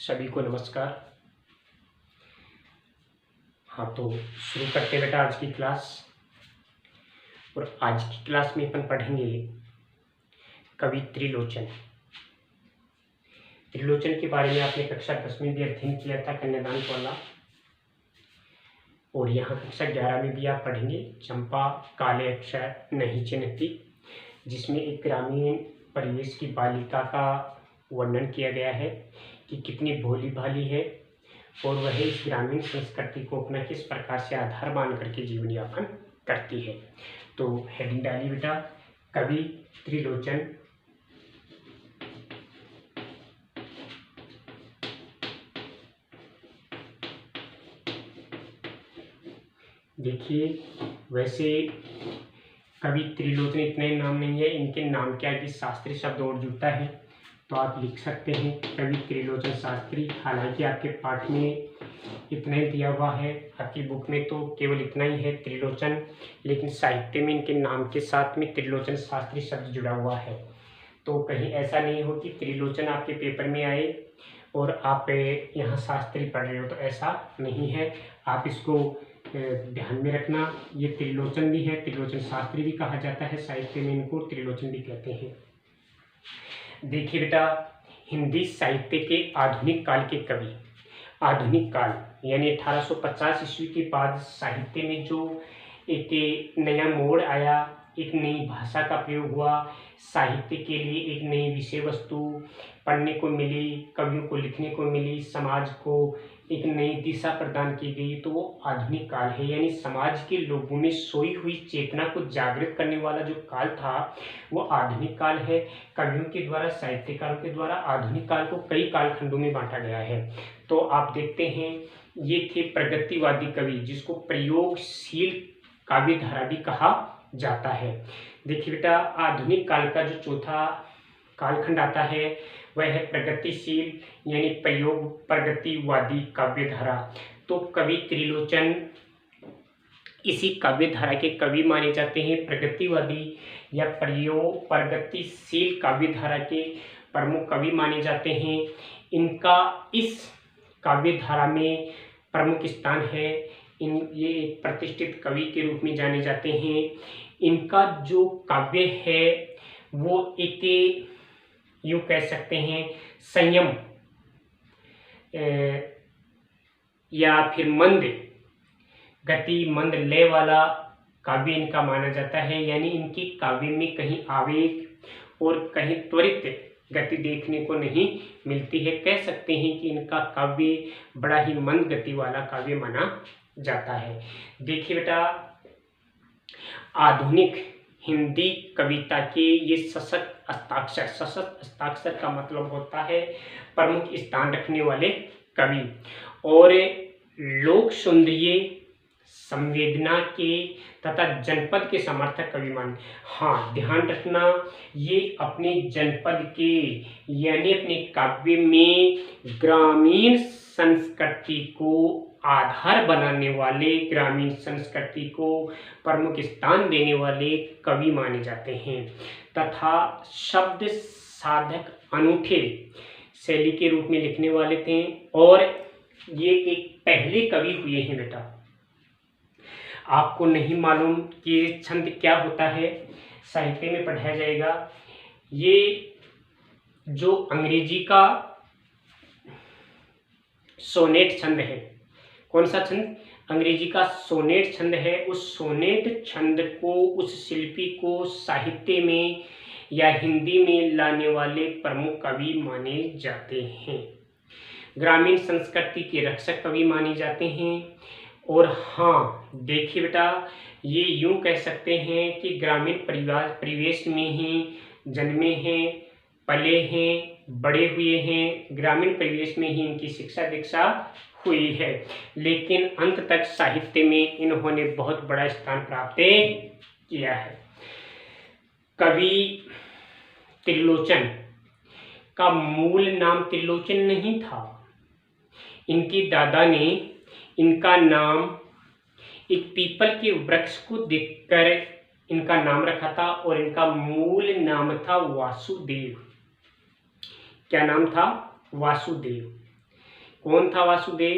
सभी को नमस्कार। हाँ, तो शुरू करते हैं बेटा आज की क्लास। और आज की क्लास में अपन पढ़ेंगे कवि त्रिलोचन। त्रिलोचन के बारे में आपने कक्षा 10 में भी अध्ययन किया था, कन्यादान वाला। और यहाँ कक्षा 11 में भी आप पढ़ेंगे चंपा काले अक्षर नहीं चिन्हती, जिसमें एक ग्रामीण परिवेश की बालिका का वर्णन किया गया है कि कितनी भोली भाली है और वह इस ग्रामीण संस्कृति को अपना किस प्रकार से आधार मान करके जीवन यापन करती है। तो हेडिंग डाली बेटा, कवि त्रिलोचन। देखिए, वैसे कवि त्रिलोचन इतने नाम नहीं है, इनके नाम के आगे शास्त्री शब्द और जुड़ता है, तो आप लिख सकते हैं कवि त्रिलोचन शास्त्री। हालांकि आपके पाठ में इतना ही दिया हुआ है, आपकी बुक में तो केवल इतना ही है त्रिलोचन, लेकिन साहित्य में इनके नाम के साथ में त्रिलोचन शास्त्री शब्द जुड़ा हुआ है। तो कहीं ऐसा नहीं हो कि त्रिलोचन आपके पेपर में आए और आप यहाँ शास्त्री पढ़ रहे हो, तो ऐसा नहीं है। आप इसको ध्यान में रखना। ये त्रिलोचन भी है, त्रिलोचन शास्त्री भी कहा जाता है, साहित्य में इनको त्रिलोचन भी कहते हैं। देखिए बेटा, हिंदी साहित्य के आधुनिक काल के कवि, आधुनिक काल यानी 1850 ईस्वी के बाद साहित्य में जो एक नया मोड़ आया, एक नई भाषा का प्रयोग हुआ, साहित्य के लिए एक नई विषय वस्तु पढ़ने को मिली, कवियों को लिखने को मिली, समाज को एक नई दिशा प्रदान की गई, तो वो आधुनिक काल है। यानी समाज के लोगों में सोई हुई चेतना को जागृत करने वाला जो काल था वो आधुनिक काल है। कवियों के द्वारा, साहित्यकारों के द्वारा आधुनिक काल को कई कालखंडों में बांटा गया है। तो आप देखते हैं, ये थे प्रगतिवादी कवि, जिसको प्रयोगशील काव्य धारा भी कहा जाता है। देखिए बेटा, आधुनिक काल का जो चौथा कालखंड आता है वह है प्रगतिशील यानी प्रगतिवादी काव्य धारा। तो कवि त्रिलोचन इसी काव्य धारा के कवि माने जाते हैं। प्रगतिवादी या प्रगतिशील काव्य धारा के प्रमुख कवि माने जाते हैं। इनका इस काव्य धारा में प्रमुख स्थान है। ये एक प्रतिष्ठित कवि के रूप में जाने जाते हैं। इनका जो काव्य है वो एक यूँ कह सकते हैं संयम या फिर मंद गति, मंद लय वाला काव्य इनका माना जाता है। यानी इनकी काव्य में कहीं आवेग और कहीं त्वरित गति देखने को नहीं मिलती है। कह सकते हैं कि इनका काव्य बड़ा ही मंद गति वाला काव्य माना जाता है। देखिए बेटा, आधुनिक हिंदी कविता के ये सशक्त हस्ताक्षर का मतलब होता है प्रमुख स्थान रखने वाले कवि और लोक सौंदर्य, संवेदना के तथा जनपद के समर्थक कवि मान। हाँ, ध्यान रखना, ये अपने जनपद के यानी अपने काव्य में ग्रामीण संस्कृति को आधार बनाने वाले, ग्रामीण संस्कृति को प्रमुख स्थान देने वाले कवि माने जाते हैं तथा शब्द साधक अनूठे शैली के रूप में लिखने वाले थे। और ये एक पहले कवि हुए हैं बेटा। आपको नहीं मालूम कि छंद क्या होता है, साहित्य में पढ़ाया जाएगा। ये जो अंग्रेजी का सोनेट छंद है, कौन सा छंद? अंग्रेजी का सोनेट छंद है। उस सोनेट छंद को, उस शिल्पी को साहित्य में या हिंदी में लाने वाले प्रमुख कवि माने जाते हैं। ग्रामीण संस्कृति के रक्षक कवि माने जाते हैं। और हाँ, देखिए बेटा, ये यूं कह सकते हैं कि ग्रामीण परिवेश में ही जन्मे हैं, पले हैं, बड़े हुए हैं, ग्रामीण परिवेश में ही इनकी शिक्षा दीक्षा हुई है, लेकिन अंत तक साहित्य में इन्होंने बहुत बड़ा स्थान प्राप्त किया है। कवि त्रिलोचन का मूल नाम त्रिलोचन नहीं था। इनके दादा ने इनका नाम एक पीपल के वृक्ष को देखकर इनका नाम रखा था और इनका मूल नाम था वासुदेव। क्या नाम था? वासुदेव। कौन था वासुदेव?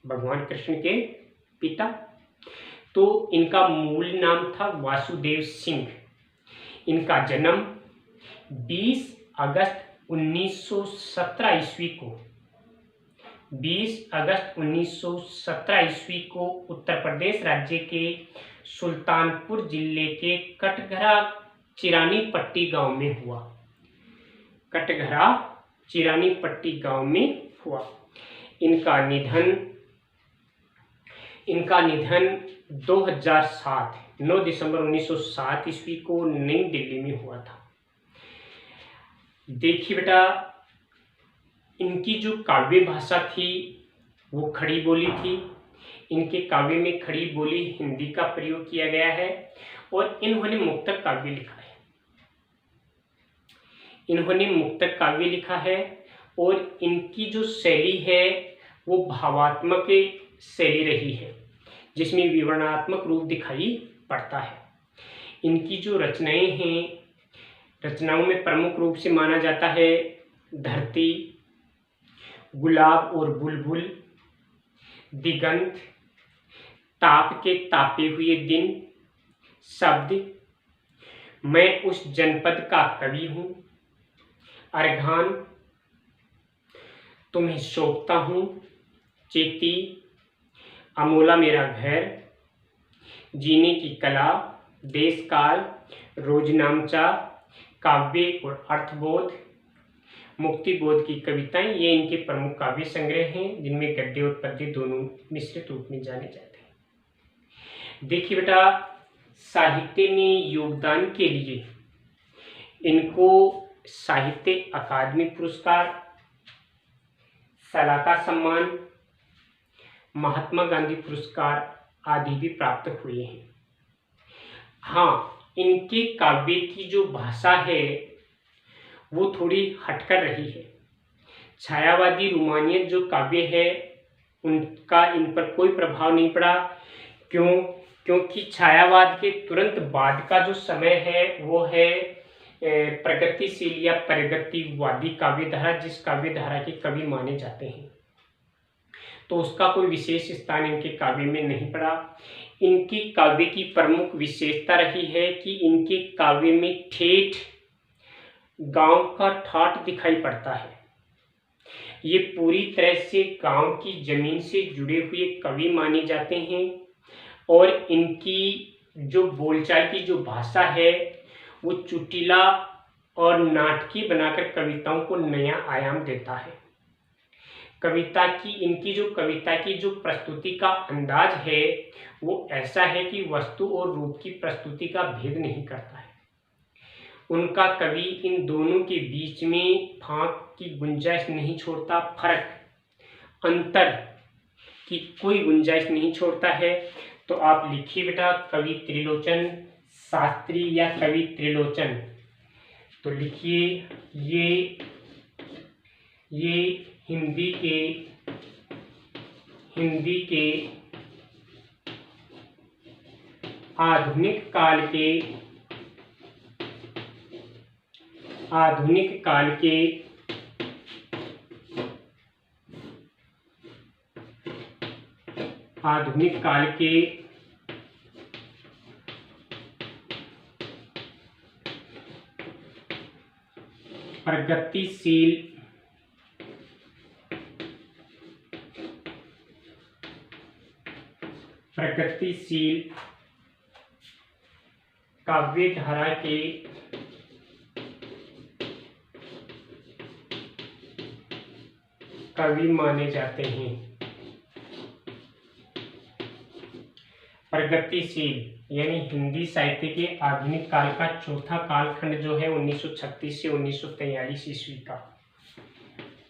भगवान कृष्ण के पिता। तो इनका मूल नाम था वासुदेव सिंह। इनका जन्म 20 अगस्त 1917 ईस्वी को 20 अगस्त 1917 ईस्वी को उत्तर प्रदेश राज्य के सुल्तानपुर जिले के कटघरा चिरानी पट्टी गांव में हुआ। कटघरा चिरानी पट्टी गांव में हुआ। इनका निधन 2007 9 दिसंबर 1907 ईस्वी को नई दिल्ली में हुआ था। देखिए बेटा, इनकी जो काव्य भाषा थी वो खड़ी बोली थी। इनके काव्य में खड़ी बोली हिंदी का प्रयोग किया गया है और इन्होंने मुक्तक काव्य लिखा है। और इनकी जो शैली है वो भावात्मक शैली रही है, जिसमें विवरणात्मक रूप दिखाई पड़ता है। इनकी जो रचनाएं हैं, रचनाओं में प्रमुख रूप से माना जाता है धरती, गुलाब और बुलबुल, दिगंत, ताप के तापे हुए दिन, शब्द, मैं उस जनपद का कवि हूँ, अर्घान, तुम्हें सौंपता हूँ, चेती, अमोला मेरा घर, जीने की कला, देश काल, रोजनामचा, काव्य और अर्थबोध, मुक्तिबोध की कविताएं, ये इनके प्रमुख काव्य संग्रह हैं, जिनमें गद्य और पद्य दोनों मिश्रित रूप में जाने जाते हैं। देखिए बेटा, साहित्य में योगदान के लिए इनको साहित्य अकादमी पुरस्कार, सलाका सम्मान, महात्मा गांधी पुरस्कार आदि भी प्राप्त हुए हैं। हाँ, इनके काव्य की जो भाषा है वो थोड़ी हटकर रही है। छायावादी रोमानियत जो काव्य है उनका इन पर कोई प्रभाव नहीं पड़ा। क्योंकि छायावाद के तुरंत बाद का जो समय है वो है प्रगतिशील या प्रगतिवादी काव्यधारा, जिस काव्यधारा के कवि माने जाते हैं, तो उसका कोई विशेष स्थान इनके काव्य में नहीं पड़ा। इनके काव्य की प्रमुख विशेषता रही है कि इनके काव्य में ठेठ गांव का ठाठ दिखाई पड़ता है। ये पूरी तरह से गांव की जमीन से जुड़े हुए कवि माने जाते हैं और इनकी जो बोलचाल की जो भाषा है वो चुटीला और नाटकीय बनाकर कविताओं को नया आयाम देता है। इनकी जो कविता की जो प्रस्तुति का अंदाज है वो ऐसा है कि वस्तु और रूप की प्रस्तुति का भेद नहीं करता है। उनका कवि इन दोनों के बीच में फांक की गुंजाइश नहीं छोड़ता, अंतर की कोई गुंजाइश नहीं छोड़ता है। तो आप लिखिए बेटा, कवि त्रिलोचन शास्त्री या कवि त्रिलोचन। तो लिखिए, ये हिंदी के आधुनिक काल के प्रगतिशील काव्यधारा के कवि माने जाते हैं। प्रगतिशील यानी हिंदी साहित्य के आधुनिक काल का चौथा कालखंड जो है 1936 से 1943 ईस्वी का,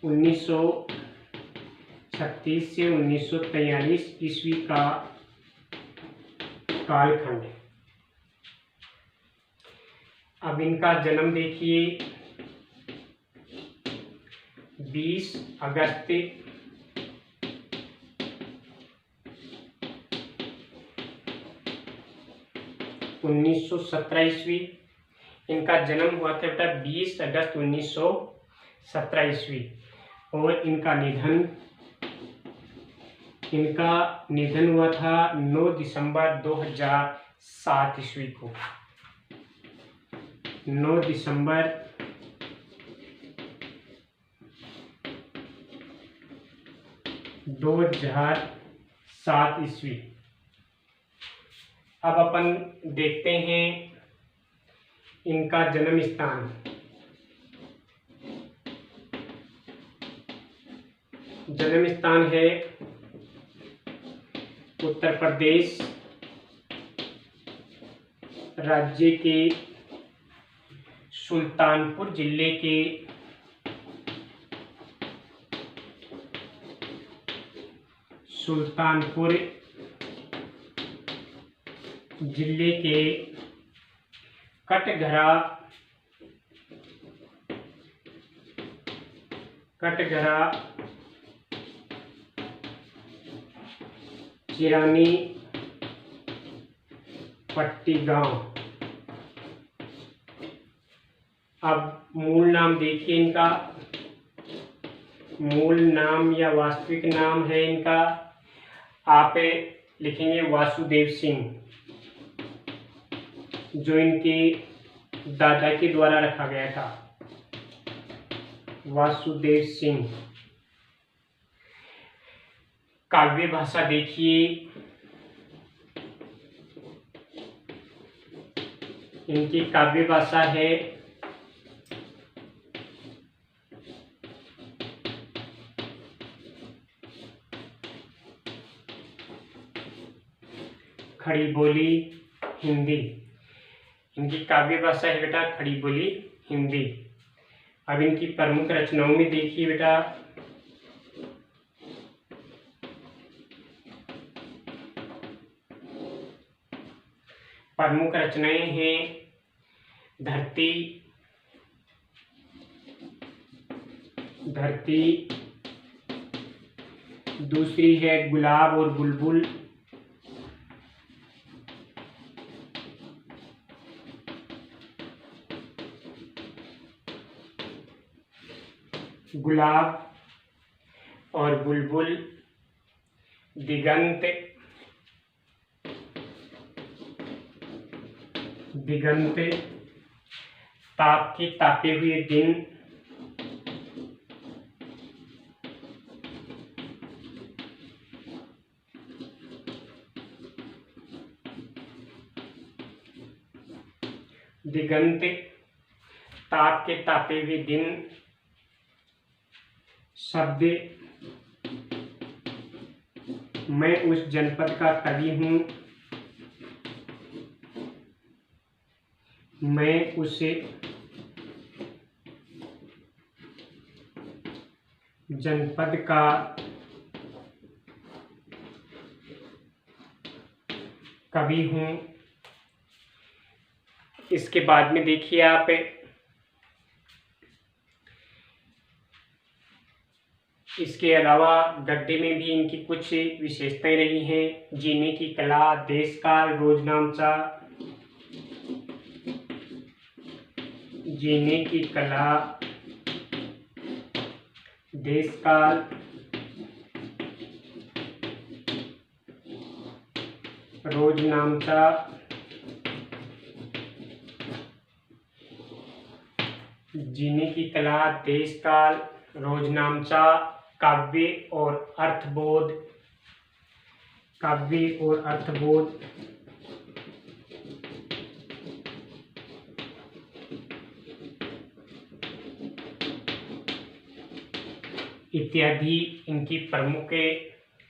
1936 से 1943 ईस्वी का कालखंड। अब इनका जन्म देखिए, 20 अगस्त 1917 ईस्वी। इनका जन्म हुआ था बेटा 20 अगस्त 1917 ईस्वी। और इनका निधन हुआ था 9 दिसंबर 2007 ईस्वी को। 9 दिसंबर 2007 ईस्वी। अब अपन देखते हैं इनका जन्म स्थान। जन्म स्थान है उत्तर प्रदेश राज्य के सुल्तानपुर जिले के कटघरा चिरानी पट्टी गांव। अब मूल नाम देखिए, इनका मूल नाम या वास्तविक नाम है इनका, आप लिखेंगे वासुदेव सिंह, जो इनके दादा के द्वारा रखा गया था, वासुदेव सिंह। काव्य भाषा देखिए, इनकी काव्य भाषा है खड़ी बोली हिंदी। इनकी काव्य भाषा है बेटा खड़ी बोली हिंदी। अब इनकी प्रमुख रचनाओं में देखिए बेटा, प्रमुख रचनाएं हैं धरती, दूसरी है गुलाब और बुलबुल, गुलाब और बुलबुल, दिगंत, ताप के तापे हुए दिन, दिगंत, ताप के तापे हुए दिन, शब्द, मैं उस जनपद का कवि हूँ, मैं उस जनपद का कवि हूँ। इसके बाद में देखिए आप, इसके अलावा गद्य में भी इनकी कुछ विशेषताएं रही हैं। जीने की कला, देश काल, रोजनामचा, जीने की कला, देश काल, रोजनामचा, जीने की कला, देश काल, रोजनामचा, काव्य और अर्थबोध, इत्यादि इनकी प्रमुख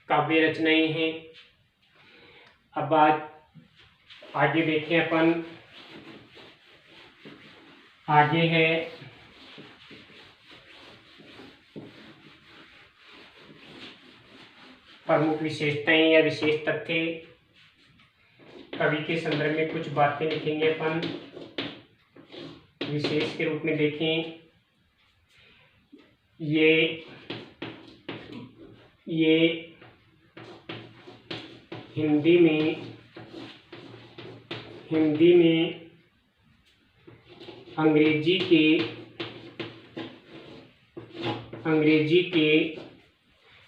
काव्य रचनाएं हैं। अब आगे देखें अपन, आगे है प्रमुख विशेषताएं या विशेष तथ्य। कवि के संदर्भ में कुछ बातें लिखेंगे अपन। विशेष के रूप में देखें, ये हिंदी में अंग्रेजी के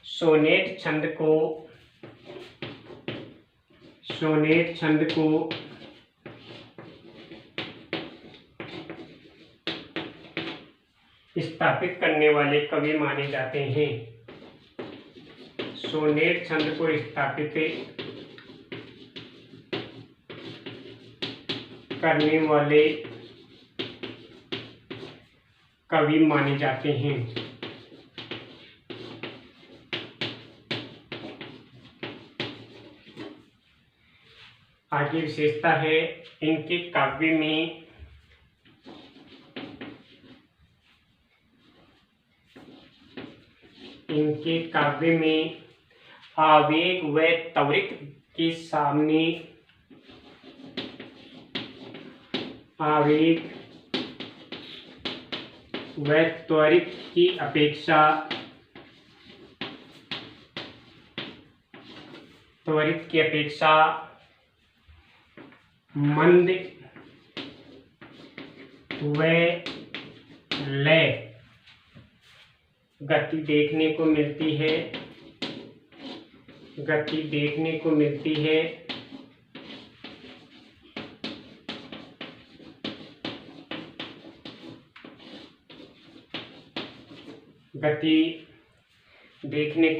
सोनेट छंद को स्थापित करने वाले कवि माने जाते हैं। सोनेट छंद को स्थापित करने वाले कवि माने जाते हैं। आगे विशेषता है, इनके काव्य में आवेग व त्वरित के सामने आवेग व त्वरित की अपेक्षा मंद व लय गति देखने को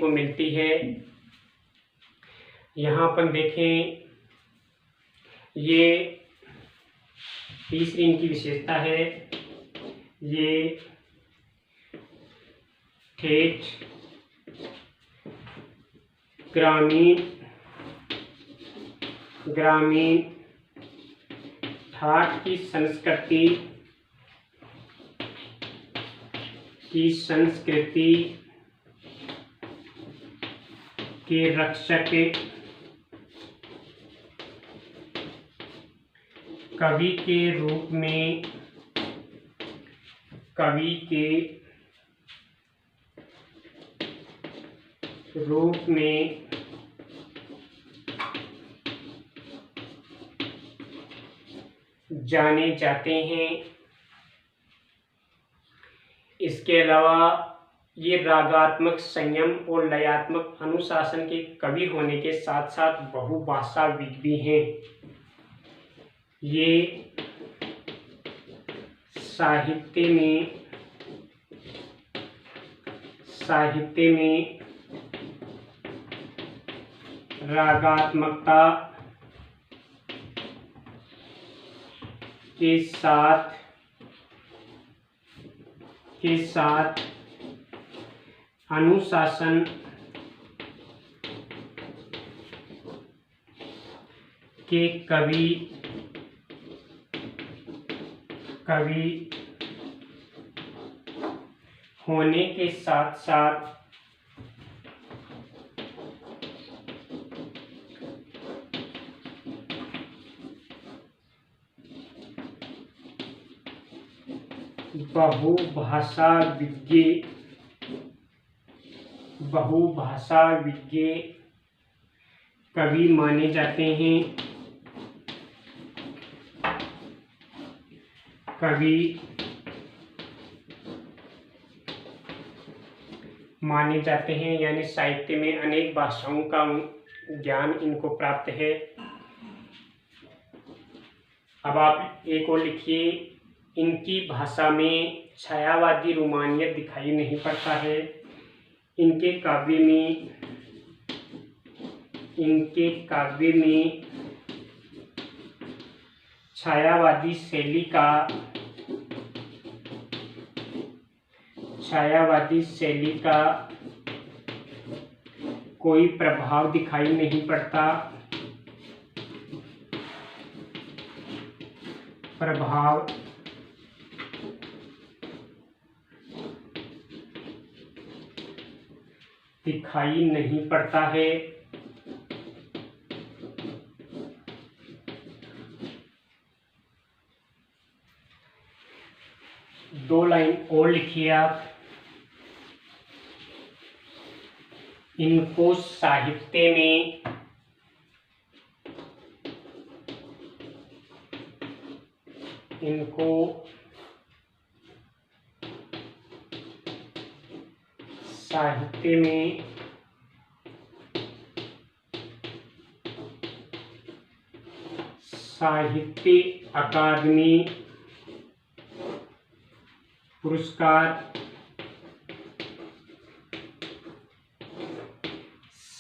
मिलती है। यहाँ अपन देखें, ये तीसरी इनकी विशेषता है, ये ठेठ ग्रामीण ठाठ की संस्कृति के रक्षक कवि के रूप में जाने जाते हैं। इसके अलावा ये रागात्मक संयम और लयात्मक अनुशासन के कवि होने के साथ साथ बहुभाषाविद भी हैं। ये साहित्य में रागात्मकता के साथ अनुशासन के कवि होने के साथ साथ बहुभाषाविज्ञ कवि माने जाते हैं। यानी साहित्य में अनेक भाषाओं का ज्ञान इनको प्राप्त है। अब आप एक और लिखिए, इनकी भाषा में छायावादी रोमानियत दिखाई नहीं पड़ता है। इनके काव्य में छायावादी शैली का कोई प्रभाव दिखाई नहीं पड़ता। है। दो लाइन और लिखिए आप। इनको साहित्य में साहित्य में साहित्य अकादमी पुरस्कार,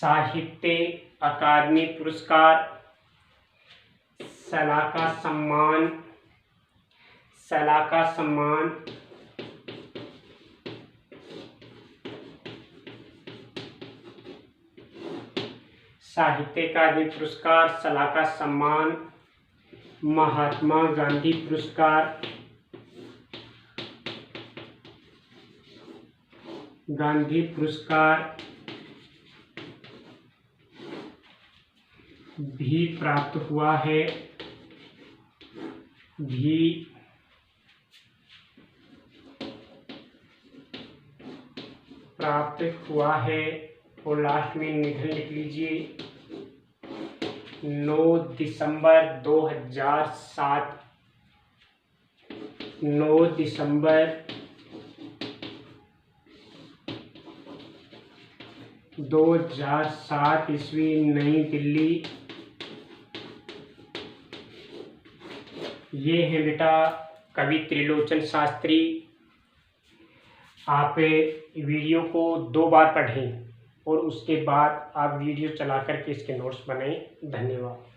साहित्य अकादमी पुरस्कार, सलाका सम्मान, सलाका सम्मान, साहित्य अकादमी पुरस्कार, सलाका सम्मान, महात्मा गांधी पुरस्कार, गांधी पुरस्कार भी प्राप्त हुआ है, भी प्राप्त हुआ है। और लास्ट में निधन लिख लीजिए 9 दिसंबर 2007, 9 दिसंबर 2007 ईस्वी, नई दिल्ली। ये है बेटा कवि त्रिलोचन शास्त्री। आप वीडियो को 2 बार पढ़ें और उसके बाद आप वीडियो चला करके इसके नोट्स बनाएं। धन्यवाद।